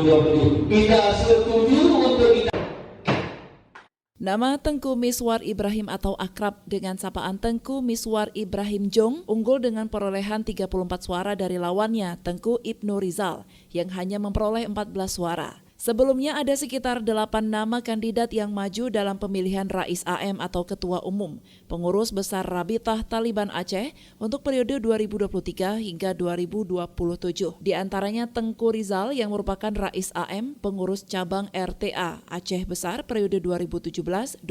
2020. Kita setuju untuk kita. Nama Tengku Miswar Ibrahim atau akrab dengan sapaan Tengku Miswar Ibrahim Jong unggul dengan perolehan 34 suara dari lawannya Tengku Ibnu Rizal yang hanya memperoleh 14 suara. Sebelumnya ada sekitar 8 nama kandidat yang maju dalam pemilihan Rais AM atau Ketua Umum, Pengurus Besar Rabitah Taliban Aceh untuk periode 2023 hingga 2027. Di antaranya Tengku Rizal yang merupakan Rais AM, Pengurus Cabang RTA Aceh Besar periode 2017-2021.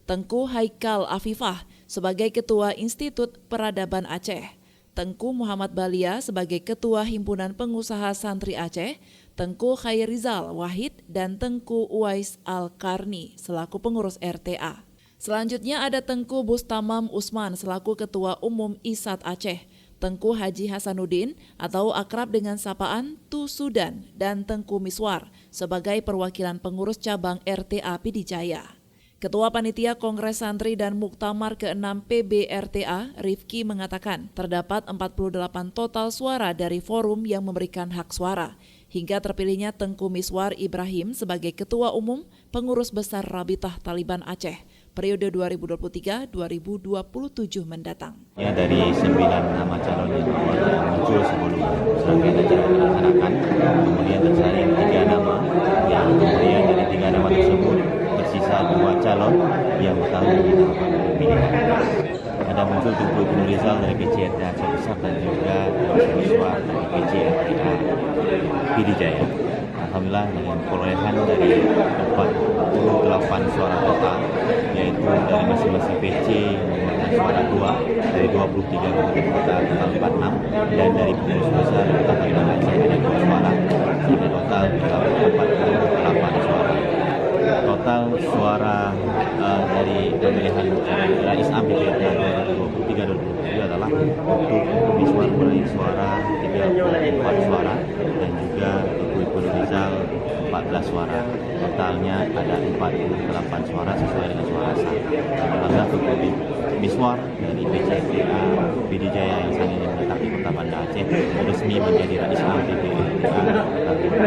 Tengku Haikal Afifah sebagai Ketua Institut Peradaban Aceh. Tengku Muhammad Balia sebagai Ketua Himpunan Pengusaha Santri Aceh, Tengku Khairizal Wahid dan Tengku Uwais Al-Karni selaku pengurus RTA. Selanjutnya ada Tengku Bustamam Usman selaku Ketua Umum ISAT Aceh, Tengku Haji Hasanuddin atau akrab dengan sapaan Tu Sudan dan Tengku Miswar sebagai perwakilan pengurus cabang RTA Pidijaya. Ketua Panitia Kongres Santri dan Muktamar ke-6 PBRTA, Rifki mengatakan terdapat 48 total suara dari forum yang memberikan hak suara, hingga terpilihnya Tengku Miswar Ibrahim sebagai Ketua Umum Pengurus Besar Rabitah Taliban Aceh periode 2023-2027 mendatang. Ya, dari 9 nama calon yang muncul sebelum serangkaian acara dilaksanakan, kemudian tersaring 3 nama, yang kemudian dari 3 nama tersebut tersisa 2 calon yang bertarung di tahapan pemilihan. Ada muncul Tengku Ibnu Rizal dari PCRT Aceh Besar dan juga Miswar dari PCRTA Pidijaya. Alhamdulillah dengan perolehan dari 48 suara total, yaitu dari masing-masing PC memberikan suara 2 dari 23 kita total 46, dan dari pengurus besar kita Taliban Aceh ada 2 suara sehingga total 48 suara. Total suara dari pemilihan Rais AM PBRTA 2023-2027 adalah untuk Miswar meraih suara 34 suara dan juga Tengku Ibnu Rizal 14 suara. Totalnya ada 48 suara sesuai dengan suara sah. Alhamdulillah Tengku Miswar dari PCRTA Pidijaya yang saat ini menetap di Kota Banda Aceh resmi menjadi Rais AM PBRTA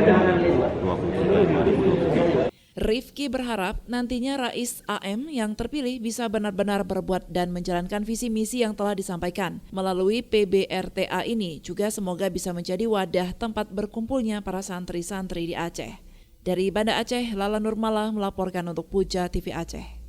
tahun 2023-2027. Rifki berharap nantinya Rais AM yang terpilih bisa benar-benar berbuat dan menjalankan visi misi yang telah disampaikan. Melalui PBRTA ini juga semoga bisa menjadi wadah tempat berkumpulnya para santri-santri di Aceh. Dari Banda Aceh, Lala Nurmala melaporkan untuk Puja TV Aceh.